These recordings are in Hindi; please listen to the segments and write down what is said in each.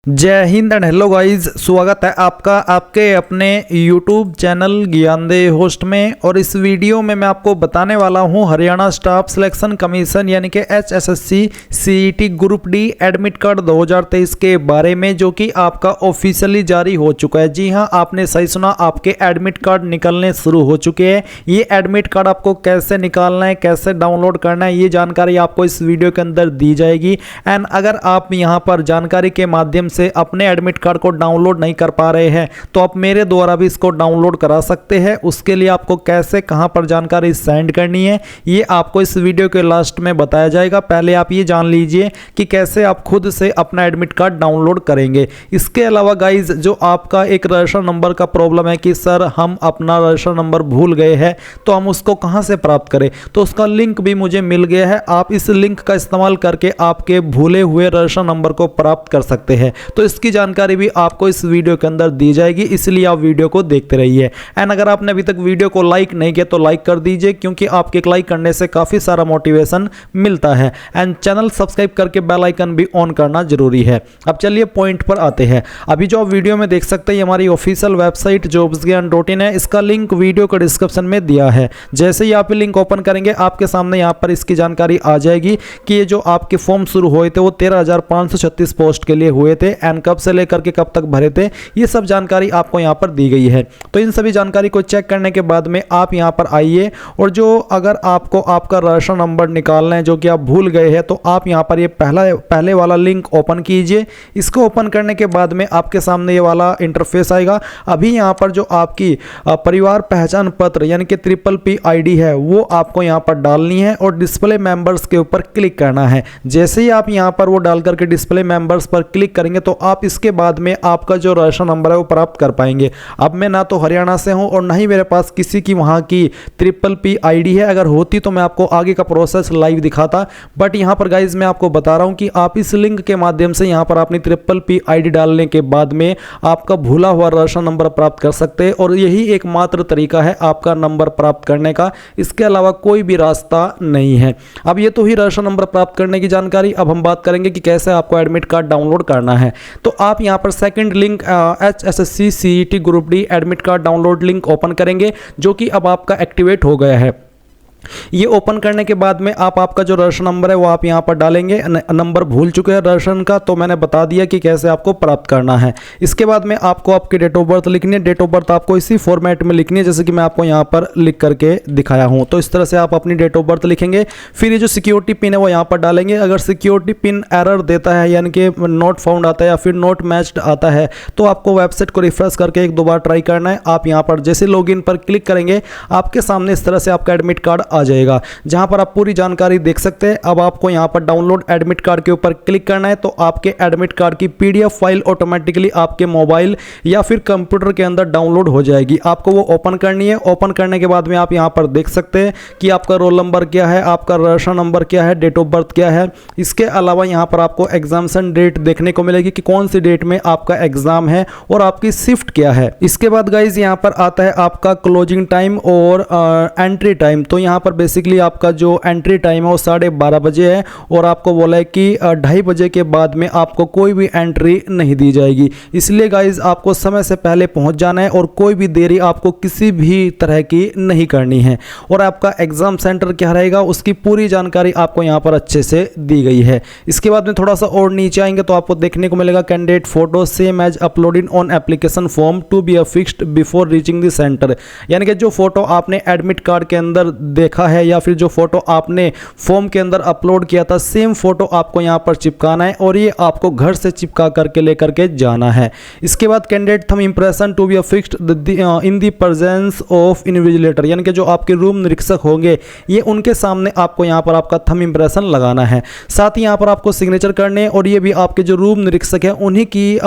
जय हिंद एंड हेलो गाइस, स्वागत है आपका आपके अपने YouTube चैनल ज्ञानदेह होस्ट में। और इस वीडियो में मैं आपको बताने वाला हूं हरियाणा स्टाफ सिलेक्शन कमीशन यानी कि HSSC CET group D admit card 2023 के बारे में, जो कि आपका ऑफिशियली जारी हो चुका है। जी हां, आपने सही सुना, आपके एडमिट कार्ड निकलने शुरू हो चुके हैं। ये एडमिट कार्ड आपको कैसे निकालना है, कैसे डाउनलोड करना है, ये जानकारी आपको इस वीडियो के अंदर दी जाएगी। एंड अगर आप यहाँ पर जानकारी के माध्यम से अपने एडमिट कार्ड को डाउनलोड नहीं कर पा रहे हैं तो आप मेरे द्वारा भी इसको डाउनलोड करा सकते हैं। उसके लिए आपको कैसे, कहां पर जानकारी सेंड करनी है, ये आपको इस वीडियो के लास्ट में बताया जाएगा। पहले आप ये जान लीजिए कि कैसे आप खुद से अपना एडमिट कार्ड डाउनलोड करेंगे। इसके अलावा गाइज, जो आपका एक रजिस्टर नंबर का प्रॉब्लम है कि सर हम अपना रजिस्टर नंबर भूल गए हैं तो हम उसको कहां से प्राप्त करें, तो उसका लिंक भी मुझे मिल गया है। आप इस लिंक का इस्तेमाल करके आपके भूले हुए रजिस्टर नंबर को प्राप्त कर सकते हैं। तो इसकी जानकारी भी आपको इस वीडियो के अंदर दी जाएगी, इसलिए आप वीडियो को देखते रहिए। एंड अगर आपने अभी तक वीडियो को लाइक नहीं किया तो लाइक कर दीजिए, क्योंकि आपके लाइक करने से काफी सारा मोटिवेशन मिलता है। एंड चैनल सब्सक्राइब करके बेल आइकन भी ऑन करना जरूरी है। अब चलिए पॉइंट पर आते हैं। अभी जो आप वीडियो में देख सकते हैं, हमारी ऑफिशियल वेबसाइट jobsgyan.in है। इसका लिंक वीडियो के डिस्क्रिप्शन में दिया है। जैसे ही आप लिंक ओपन करेंगे, आपके सामने यहाँ पर इसकी जानकारी आ जाएगी कि ये जो आपके फॉर्म शुरू हुए थे वो 13,536 पोस्ट के लिए हुए थे। एंड कब से लेकर के कब तक भरे थे, ये सब जानकारी आपको यहां पर दी गई है। तो इन सभी जानकारी को चेक करने के बाद में आप यहां पर आइए, और जो अगर आपको आपका रजिस्टर नंबर निकालना है जो कि आप भूल गए हैं, तो आप यहां पर ये पहले वाला लिंक ओपन कीजिए। इसको ओपन करने के बाद में आपके सामने ये वाला इंटरफेस आएगा। अभी यहां पर जो आपकी परिवार पहचान पत्र यानी कि PPP ID है वो आपको यहां पर डालनी है और डिस्प्ले मेंबर्स के ऊपर क्लिक करना है। जैसे ही आप यहां पर वो डाल करके डिस्प्ले मेंबर्स पर क्लिक करेंगे तो आप इसके बाद में आपका जो रजिस्टर नंबर है वो प्राप्त कर पाएंगे। अब मैं ना तो हरियाणा से हूं और ना ही मेरे पास किसी की वहां की PPP ID है। अगर होती तो मैं आपको आगे का प्रोसेस लाइव दिखाता, बट यहां पर गाइज मैं आपको बता रहा हूं कि आप इस लिंक के माध्यम से यहां पर अपनी PPP ID डालने के बाद में आपका भूला हुआ रजिस्टर नंबर प्राप्त कर सकते हैं। और यही एकमात्र तरीका है आपका नंबर प्राप्त करने का, इसके अलावा कोई भी रास्ता नहीं है। अब ये तो ही रजिस्टर नंबर प्राप्त करने की जानकारी। अब हम बात करेंगे कि कैसे आपको एडमिट कार्ड डाउनलोड करना है। तो आप यहां पर second link HSSC CET group D admit card download link open करेंगे, जो कि अब आपका एक्टिवेट हो गया है। ये ओपन करने के बाद में आप आपका जो रजिस्टर नंबर है वो आप यहां पर डालेंगे। नंबर भूल चुके हैं रजिस्ट्रेशन का, तो मैंने बता दिया कि कैसे आपको प्राप्त करना है। इसके बाद में आपको आपकी डेट ऑफ बर्थ लिखनी है। डेट ऑफ बर्थ आपको इसी फॉर्मेट में लिखनी है जैसे कि मैं आपको यहां पर लिख करके दिखाया हूं। तो इस तरह से आप अपनी डेट ऑफ बर्थ लिखेंगे। फिर ये जो सिक्योरिटी पिन है वो यहां पर डालेंगे। अगर सिक्योरिटी पिन एरर देता है यानी कि नॉट फाउंड आता है या फिर नॉट मैच्ड आता है, तो आपको वेबसाइट को रिफ्रेश करके एक दो बार ट्राई करना है। आप यहां पर जैसे लॉगिन पर क्लिक करेंगे, आपके सामने इस तरह से आपका एडमिट कार्ड आ जाएगा, जहां पर आप पूरी जानकारी देख सकते हैं। अब आपको यहां पर डाउनलोड एडमिट कार्ड के ऊपर क्लिक करना है, तो आपके एडमिट कार्ड की PDF फाइल ऑटोमेटिकली आपके मोबाइल या फिर कंप्यूटर के अंदर डाउनलोड हो जाएगी। आपको वो ओपन करनी है। ओपन करने के बाद में आप यहां पर देख सकते हैं कि आपका रोल नंबर क्या है, आपका रजिस्टर नंबर क्या है, डेट ऑफ बर्थ क्या है। इसके अलावा यहां पर आपको एग्जामिनेशन डेट देखने को मिलेगी कि कौन सी डेट में आपका एग्जाम है और आपकी शिफ्ट क्या है। इसके बाद गाइज यहां पर आता है आपका क्लोजिंग टाइम और एंट्री टाइम। तो यहां पर बेसिकली आपका जो एंट्री टाइम है वो 12:30 बजे है, और आपको बोला है कि 2:30 बजे के बाद में आपको कोई भी एंट्री नहीं दी जाएगी। इसलिए गाइज आपको समय से पहले पहुंच जाना है और कोई भी देरी आपको किसी भी तरह की नहीं करनी है। और आपका एग्जाम सेंटर क्या रहेगा उसकी पूरी जानकारी आपको यहां पर अच्छे से दी गई है। इसके बाद में थोड़ा सा और नीचे आएंगे तो आपको देखने को मिलेगा candidate photo same as uploaded on application form to be affixed before reaching the centre. यानी कि जो फोटो आपने एडमिट कार्ड के अंदर देखा है या फिर जो फोटो आपने फॉर्म के अंदर अपलोड किया था, सेम फोटो आपको यहां पर चिपकाना है और ये आपको घर से चिपका करके लेकर के जाना है। इसके बाद candidate thumb impression to be affixed in the presence of invigilator, यानी कि जो आपके रूम निरीक्षक होंगे ये उनके सामने आपको यहां पर आपका थंब इंप्रेशन लगाना है। साथ ही यहां पर आपको सिग्नेचर करने, और ये भी आपके जो रूम निरीक्षक है उन्हीं की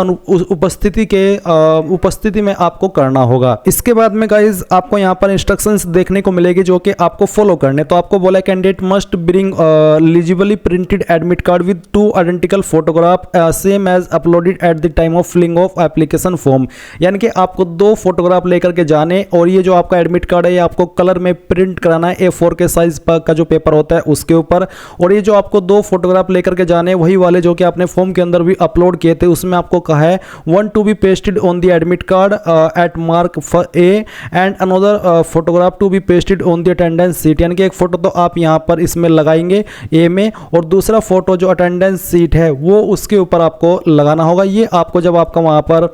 उपस्थिति में आपको करना होगा। इसके बाद में गाइज आपको यहां पर इंस्ट्रक्शंस देखने को मिलेगी जो कि आपको फॉलो करने। तो आपको बोला candidate must bring eligibly printed admit card with 2 identical photograph same as uploaded at the time of filling of application form. यानी कि आपको 2 फोटोग्राफ लेकर के जाने और ये जो आपका एडमिट कार्ड है ये आपको कलर में प्रिंट कराना है A4 के साइज का जो पेपर होता है उसके ऊपर। और ये जो आपको 2 फोटोग्राफ लेकर के जाने वही वाले जो कि आपने फॉर्म के अंदर भी अपलोड किए थे, उसमें आपको कहा है 1 to be pasted on the admit card at mark A and another photograph to be pasted on the attendance sheet. यानी कि एक फोटो तो आप यहाँ पर इसमें लगाएंगे A में और दूसरा फोटो जो अटेंडेंस सीट है वो उसके ऊपर आपको लगाना होगा। ये आपको जब आपका वहाँ पर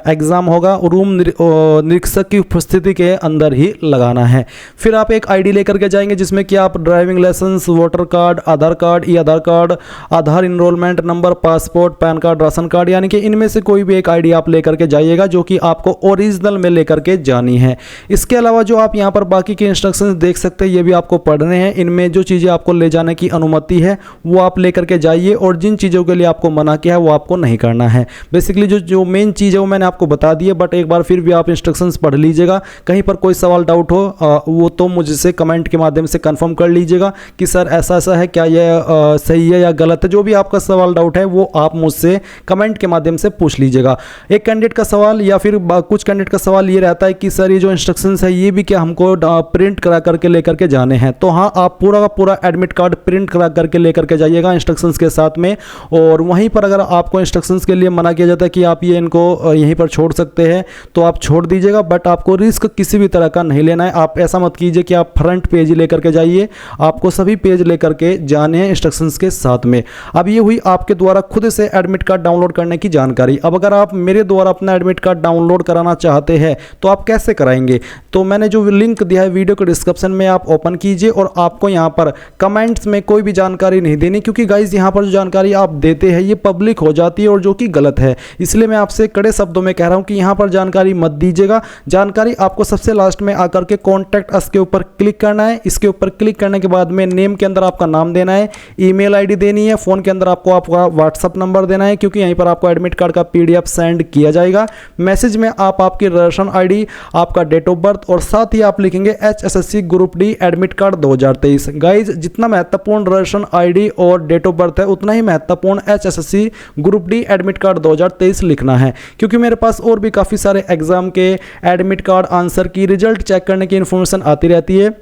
एग्जाम होगा रूम निरीक्षक की उपस्थिति के अंदर ही लगाना है। फिर आप एक आईडी लेकर के जाएंगे जिसमें कि आप driving licence, voter card, Aadhaar card, e Aadhaar card, Aadhaar enrolment number, passport, pan card, ration card, यानी कि इनमें से कोई भी एक आईडी आप लेकर के जाइएगा जो कि आपको ओरिजिनल में लेकर के जानी है। इसके अलावा जो आप यहाँ पर बाकी के इंस्ट्रक्शंस देख सकते हैं ये भी आपको पढ़ने हैं। इनमें जो चीज़ें आपको ले जाने की अनुमति है वो आप लेकर के जाइए और जिन चीज़ों के लिए आपको मना किया है वो आपको नहीं करना है। बेसिकली जो मेन चीज़ है वो मैंने आपको बता दी है, बट एक बार फिर भी आप इंस्ट्रक्शंस पढ़ लीजिएगा। कहीं पर कोई सवाल डाउट हो वो तो मुझसे कमेंट के माध्यम से कंफर्म कर लीजिएगा कि सर ऐसा ऐसा है, क्या यह सही है या गलत है। जो भी आपका सवाल डाउट है वो आप मुझसे कमेंट के माध्यम से पूछ लीजिएगा। एक कैंडिडेट का सवाल या फिर कुछ कैंडिडेट का सवाल ये रहता है कि सर ये जो इंस्ट्रक्शंस है ये भी क्या हमको प्रिंट करा करके लेकर के जाने हैं। तो हाँ, आप पूरा का पूरा एडमिट कार्ड प्रिंट करा करके लेकर के जाइएगा इंस्ट्रक्शंस के साथ में। और वहीं पर अगर आपको इंस्ट्रक्शंस के लिए मना किया जाता है कि आप ये इनको यहीं पर छोड़ सकते हैं तो आप छोड़ दीजिएगा, बट आपको रिस्क किसी भी तरह का नहीं लेना है। आप ऐसा मत कीजिए कि आप फ्रंट पेज लेकर के जाइए, आपको सभी पेज लेकर के जाने हैं इंस्ट्रक्शंस के साथ में। अब ये हुई आपके द्वारा खुद से एडमिट कार्ड डाउनलोड करने की जानकारी। अब अगर आप मेरे द्वारा अपना एडमिट कार्ड डाउनलोड कराना चाहते हैं तो आप कैसे कराएंगे, तो मैंने जो लिंक दिया है वीडियो के डिस्क्रिप्शन में आप ओपन कीजिए और आपको यहाँ पर कमेंट्स में कोई भी जानकारी नहीं देनी, क्योंकि गाइज यहाँ पर जो जानकारी आप देते हैं ये पब्लिक हो जाती है और जो कि गलत है। इसलिए मैं आपसे कड़े शब्दों में कह रहा हूँ कि यहाँ पर जानकारी मत दीजिएगा। जानकारी आपको सबसे लास्ट में आकर के कॉन्टैक्ट अस के ऊपर क्लिक करना है। इसके ऊपर क्लिक करने के बाद में नेम के अंदर आपका नाम देना है, ईमेल आईडी देनी है, फोन के अंदर आपको आपका व्हाट्सअप नंबर देना है क्योंकि यहीं पर आपको एडमिट कार्ड का PDF सेंड किया जाएगा। मैसेज में आप आपकी रजिस्ट्रेशन ID, आपका डेट ऑफ बर्थ और साथ ही आप लिखेंगे HSSC group D admit card 2023। Guys जितना महत्वपूर्ण रजिस्ट्रेशन ID और डेट ऑफ बर्थ है उतना ही महत्वपूर्ण HSSC group D admit card 2023 लिखना है, क्योंकि मेरे पास और भी काफ़ी सारे एग्जाम के एडमिट कार्ड आंसर की रिजल्ट चेक करने की इन्फॉर्मेशन आती रहती है।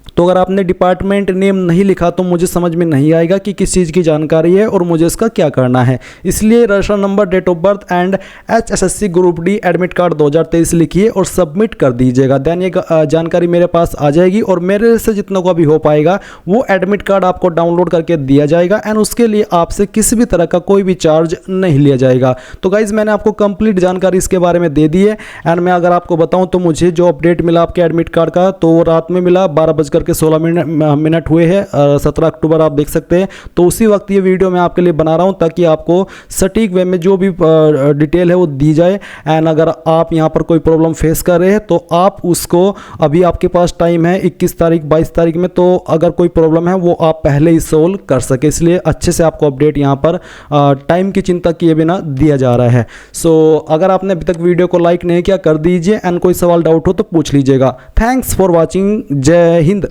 तो अगर आपने डिपार्टमेंट नेम नहीं लिखा तो मुझे समझ में नहीं आएगा कि किस चीज़ की जानकारी है और मुझे इसका क्या करना है। इसलिए registration number, date of birth and HSSC group D admit card 2023 लिखिए और सबमिट कर दीजिएगा। देन ये जानकारी मेरे पास आ जाएगी और मेरे से जितना को भी हो पाएगा वो एडमिट कार्ड आपको डाउनलोड करके दिया जाएगा एंड उसके लिए आपसे किसी भी तरह का कोई भी चार्ज नहीं लिया जाएगा। तो गाइज मैंने आपको कंप्लीट जानकारी इसके बारे में दे दी है। एंड मैं अगर आपको बताऊँ तो मुझे जो अपडेट मिला आपके एडमिट कार्ड का तो रात में मिला 12:16 मिनट हुए हैं, 17 अक्टूबर आप देख सकते हैं। तो उसी वक्त ये वीडियो मैं आपके लिए बना रहा हूँ ताकि आपको सटीक वे में जो भी डिटेल है वो दी जाए। एंड अगर आप यहाँ पर कोई प्रॉब्लम फेस कर रहे हैं तो आप उसको, अभी आपके पास टाइम है 21 तारीख 22 तारीख में, तो अगर कोई प्रॉब्लम है वो आप पहले ही सोल्व कर सके, इसलिए अच्छे से आपको अपडेट यहाँ पर टाइम की चिंता किए बिना दिया जा रहा है। सो अगर आपने अभी तक वीडियो को लाइक नहीं किया कर दीजिए एंड कोई सवाल डाउट हो तो पूछ लीजिएगा। Thanks for watching. जय हिंद।